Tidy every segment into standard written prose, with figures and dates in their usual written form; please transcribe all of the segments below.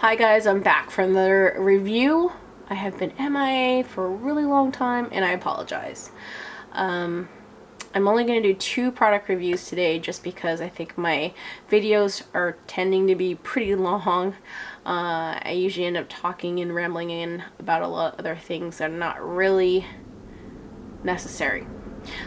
Hi guys, I'm back from the review. I have been MIA for a really long time and I apologize. I'm only going to do 2 product reviews today just because I think my videos are tending to be pretty long. I usually end up talking and rambling in about a lot of other things that are not really necessary.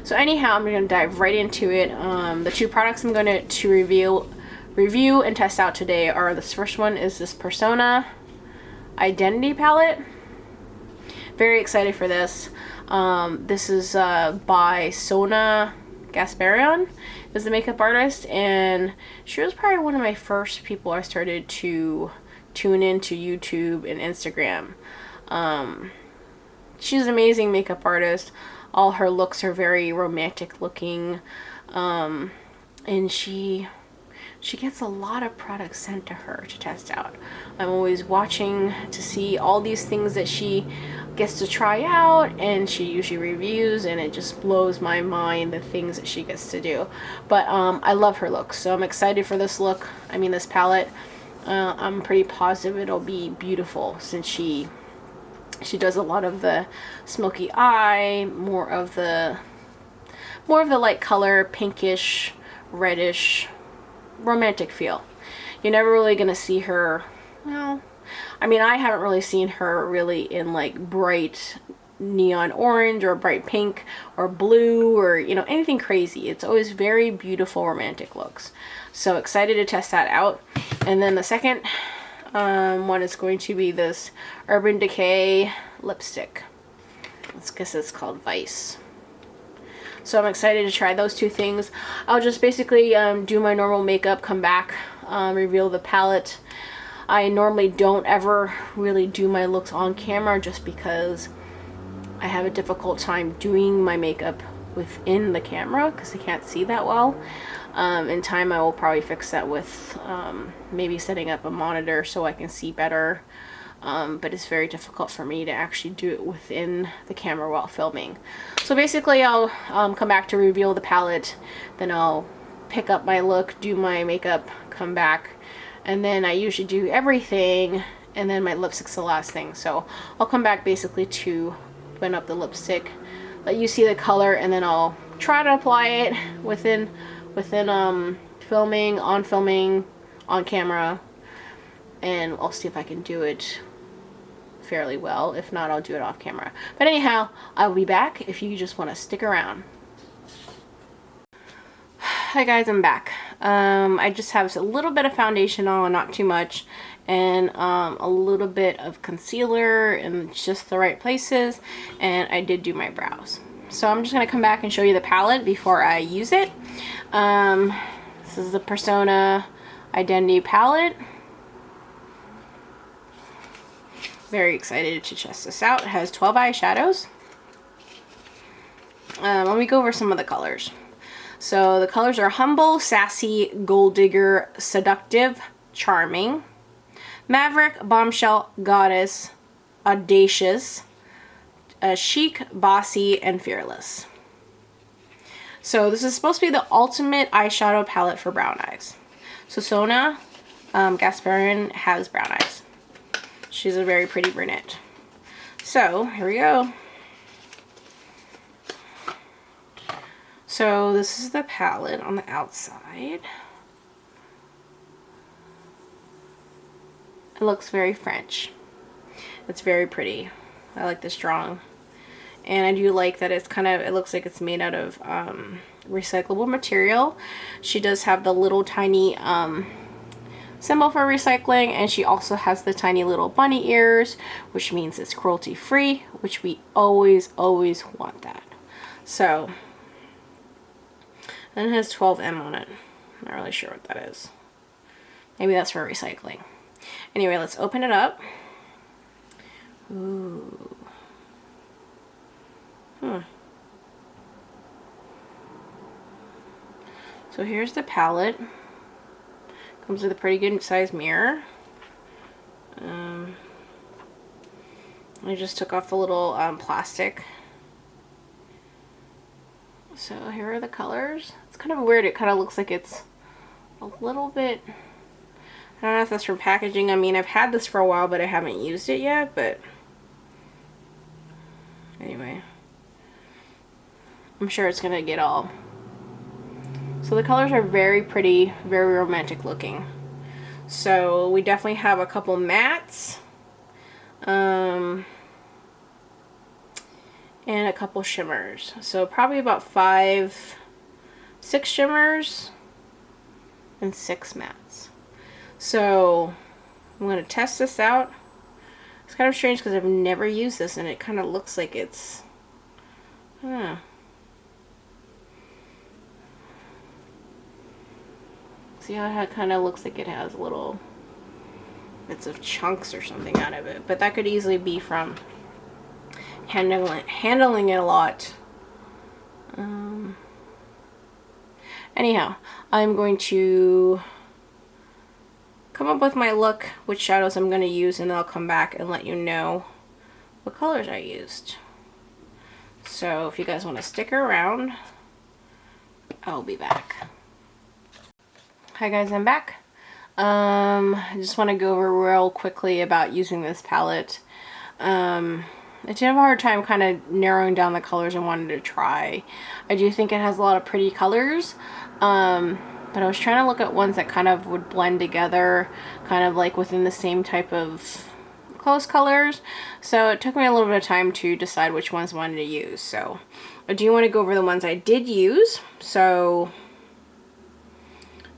So anyhow, I'm going to dive right into it. The 2 products I'm going to review and test out today are, this first one is this Persona Identity palette. Very excited for this. This is by Sona Gasparian, is the makeup artist, and she was probably one of my first people I started to tune into YouTube and Instagram. She's an amazing makeup artist. All her looks are very romantic looking, and she gets a lot of products sent to her to test out. I'm always watching to see all these things that she gets to try out, and she usually reviews, and it just blows my mind the things that she gets to do. But I love her looks, so I'm excited for this look. I mean, this palette. I'm pretty positive it'll be beautiful since she does a lot of the smoky eye, more of the light color, pinkish, reddish, romantic feel. You're never really gonna see her, well, I mean, I haven't really seen her really in like bright neon orange or bright pink or blue or, you know, anything crazy. It's always very beautiful romantic looks. So excited to test that out. And then the second one is going to be this Urban Decay lipstick. I guess it's called Vice. So I'm excited to try those 2 things. I'll just basically do my normal makeup, come back, reveal the palette. I normally don't ever really do my looks on camera just because I have a difficult time doing my makeup within the camera because I can't see that well. In time I will probably fix that with maybe setting up a monitor so I can see better. But it's very difficult for me to actually do it within the camera while filming. So basically I'll come back to reveal the palette, then I'll pick up my look, do my makeup, come back, and then I usually do everything, and then my lipstick's the last thing. So I'll come back basically to open up the lipstick, let you see the color, and then I'll try to apply it within filming, on camera, and I'll see if I can do it fairly well. If not, I'll do it off camera. But anyhow, I will be back if you just want to stick around. Hi guys, I'm back. I just have a little bit of foundation on, not too much, and a little bit of concealer in just the right places, and I did do my brows. So I'm just going to come back and show you the palette before I use it. This is the Persona Identity palette. Very excited to test this out. It has 12 eyeshadows. Let me go over some of the colors. So the colors are Humble, Sassy, Gold Digger, Seductive, Charming, Maverick, Bombshell, Goddess, Audacious, Chic, Bossy, and Fearless. So this is supposed to be the ultimate eyeshadow palette for brown eyes. So Sona Gasparian has brown eyes. She's a very pretty brunette. So here we go. So this is the palette on the outside. It looks very French. It's very pretty. I like the strong. And I do like that it's kind of, it looks like it's made out of recyclable material. She does have the little tiny symbol for recycling, and she also has the tiny little bunny ears, which means it's cruelty free, which we always want that. So, and it has 12M on it. I'm not really sure what that is. Maybe that's for recycling. Anyway, let's open it up. Ooh. So here's the palette. Comes with a pretty good sized mirror. I just took off the little plastic. So here are the colors. It's kind of weird. It kind of looks like it's a little bit, I I don't know if that's from packaging. I mean, I've had this for a while, but I haven't used it yet, but anyway. I'm sure it's gonna get all. So the colors are very pretty, very romantic looking. So we definitely have a couple mattes. And a couple shimmers. So probably about 6 shimmers and 6 mattes. So I'm going to test this out. It's kind of strange because I've never used this and it kind of looks like it's, I don't know. See how it kind of looks like it has little bits of chunks or something out of it, but that could easily be from handling it a lot. Anyhow, I'm going to come up with my look, which shadows I'm going to use, and then I'll come back and let you know what colors I used. So if you guys want to stick around, I'll be back. Hi guys, I'm back. I just want to go over real quickly about using this palette. I did have a hard time kind of narrowing down the colors I wanted to try. I do think it has a lot of pretty colors, but I was trying to look at ones that kind of would blend together, kind of like within the same type of close colors. So it took me a little bit of time to decide which ones I wanted to use. So I do want to go over the ones I did use. So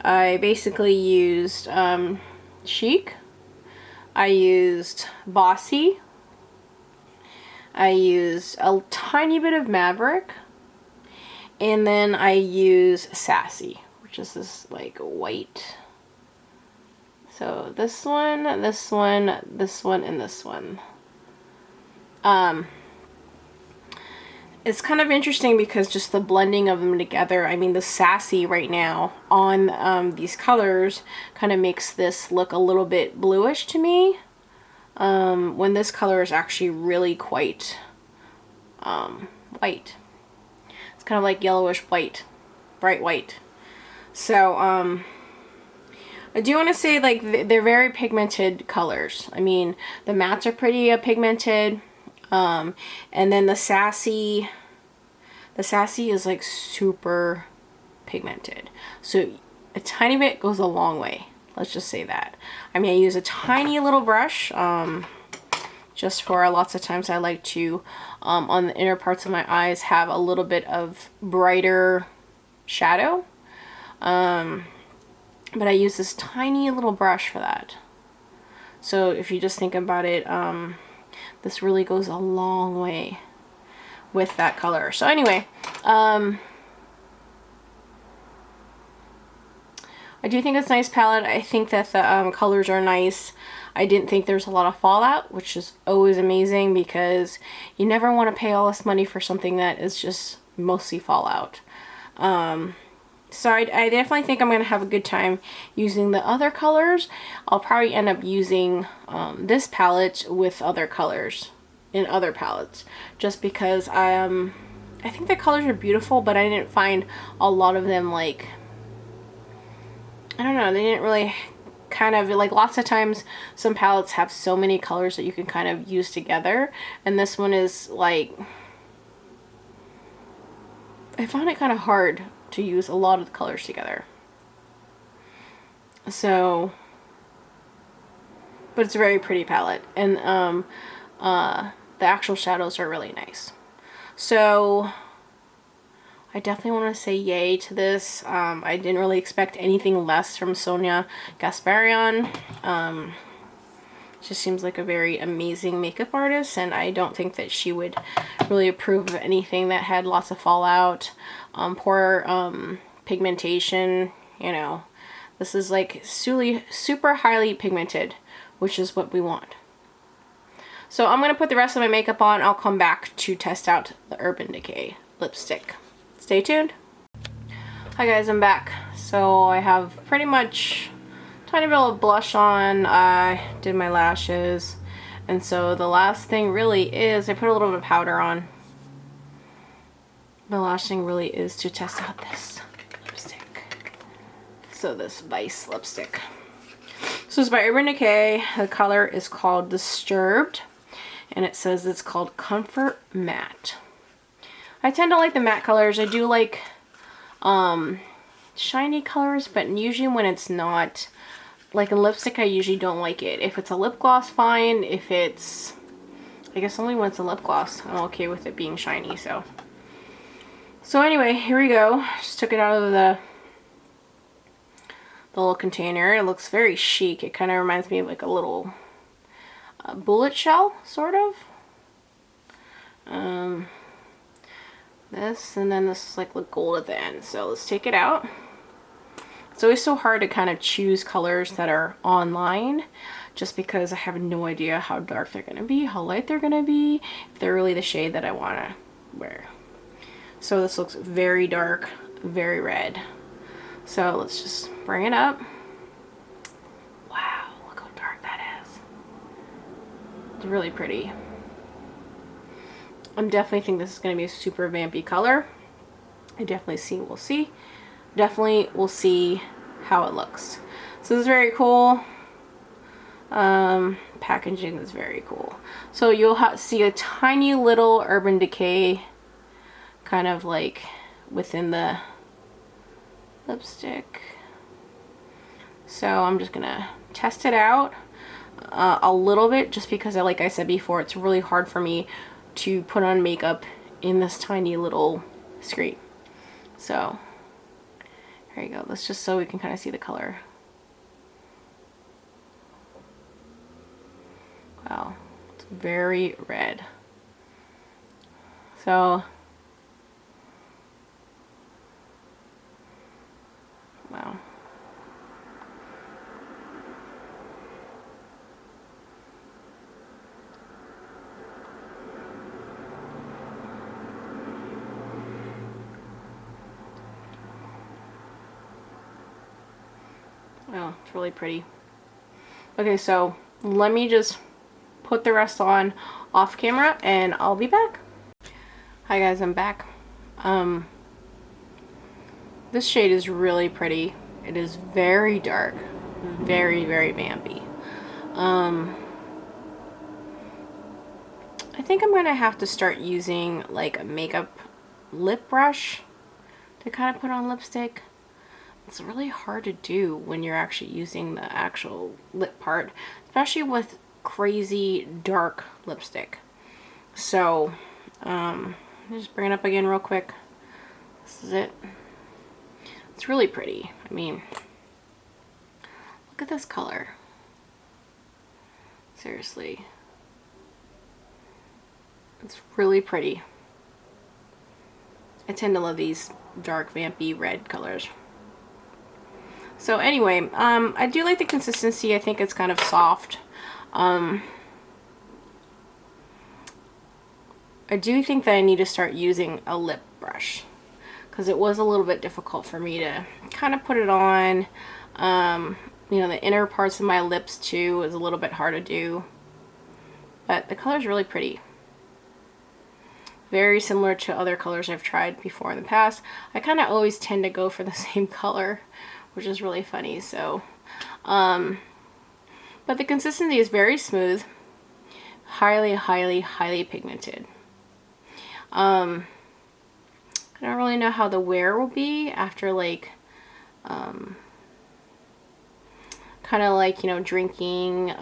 I basically used Chic, I used Bossy, I used a tiny bit of Maverick, and then I used Sassy, which is this like white. So this one, this one, this one, and this one. It's kind of interesting because just the blending of them together, I mean the Sassy right now on these colors kind of makes this look a little bit bluish to me, when this color is actually really quite white. It's kind of like yellowish white, bright white. So I do want to say, like, they're very pigmented colors. I mean, the mattes are pretty pigmented. And then the Sassy is like super pigmented. So a tiny bit goes a long way. Let's just say that. I mean, I use a tiny little brush, just for lots of times I like to, on the inner parts of my eyes, have a little bit of brighter shadow. But I use this tiny little brush for that. So if you just think about it, this really goes a long way with that color. So anyway, I do think it's a nice palette. I think that the colors are nice. I didn't think there's a lot of fallout, which is always amazing because you never want to pay all this money for something that is just mostly fallout. So I definitely think I'm going to have a good time using the other colors. I'll probably end up using this palette with other colors in other palettes, just because I think the colors are beautiful, but I didn't find a lot of them, like, I don't know, they didn't really kind of, like, lots of times some palettes have so many colors that you can kind of use together, and this one is like, I found it kind of hard to use a lot of the colors together. So, but it's a very pretty palette, and the actual shadows are really nice. So I definitely want to say yay to this. I didn't really expect anything less from Sonia Gasparian. She seems like a very amazing makeup artist, and I don't think that she would really approve of anything that had lots of fallout, poor pigmentation. You know, this is like super highly pigmented, which is what we want. So I'm going to put the rest of my makeup on. I'll come back to test out the Urban Decay lipstick. Stay tuned. Hi guys, I'm back. So I have pretty much a tiny bit of blush on. I did my lashes. And so the last thing really is, I put a little bit of powder on. The last thing really is to test out this lipstick. So this Vice lipstick. So it's by Urban Decay. The color is called Disturbed, and it says it's called Comfort Matte. I tend to like the matte colors. I do like shiny colors, but usually when it's not, like in lipstick, I usually don't like it. If it's a lip gloss, fine. If it's, I guess only when it's a lip gloss, I'm okay with it being shiny. So anyway, here we go. Just took it out of the little container. It looks very chic. It kind of reminds me of like a little bullet shell, sort of. This, and then this is like the gold at the end. So let's take it out. It's always so hard to kind of choose colors that are online, just because I have no idea how dark they're going to be, how light they're going to be, if they're really the shade that I want to wear. So this looks very dark, very red. So let's just bring it up. Wow, look how dark that is. It's really pretty. I definitely think this is going to be a super vampy color. I definitely will see. Definitely will see how it looks. So this is very cool. Packaging is very cool. So you'll see a tiny little Urban Decay kind of like within the lipstick. So I'm just gonna test it out a little bit, just because like I said before, it's really hard for me to put on makeup in this tiny little screen. So here you go. That's just so we can kind of see the color. Wow, it's very red. So wow. Oh, it's really pretty. Okay, so let me just put the rest on off camera and I'll be back. Hi guys, I'm back. This shade is really pretty. It is very dark, very, very vampy. I think I'm gonna have to start using like a makeup lip brush to kind of put on lipstick. It's really hard to do when you're actually using the actual lip part, especially with crazy dark lipstick. So just bring it up again real quick. This is it. It's really pretty. I mean, look at this color. Seriously. It's really pretty. I tend to love these dark vampy red colors. So anyway, I do like the consistency. I think it's kind of soft. I do think that I need to start using a lip brush, because it was a little bit difficult for me to kind of put it on. You know, the inner parts of my lips too is a little bit hard to do. But the color is really pretty. Very similar to other colors I've tried before in the past. I kind of always tend to go for the same color, which is really funny. So, but the consistency is very smooth, highly, highly, highly pigmented. I don't really know how the wear will be after, like, kind of like, you know, drinking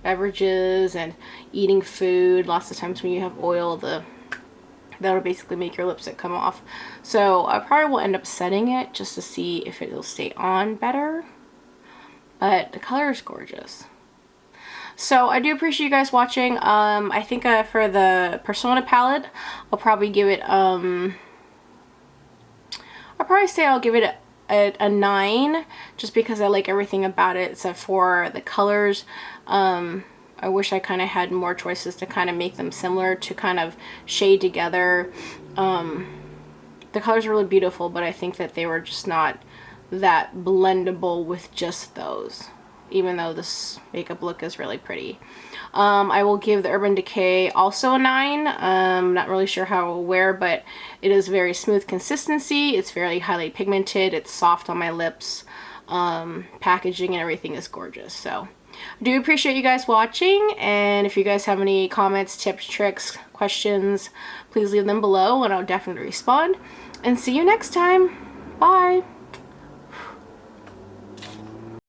beverages and eating food. Lots of times when you have oil, that'll basically make your lipstick come off. So I probably will end up setting it just to see if it'll stay on better. But the color is gorgeous. So I do appreciate you guys watching. I think for the Persona palette, I'll probably give it, I'll probably say I'll give it a 9, just because I like everything about it except for the colors. I wish I kind of had more choices to kind of make them similar, to kind of shade together. The colors are really beautiful, but I think that they were just not that blendable with just those, even though this makeup look is really pretty. I will give the Urban Decay also a 9. Not really sure how it will wear, but it is very smooth consistency. It's very highly pigmented. It's soft on my lips. Packaging and everything is gorgeous. So I do appreciate you guys watching, and if you guys have any comments, tips, tricks, questions, please leave them below and I'll definitely respond. And see you next time. Bye.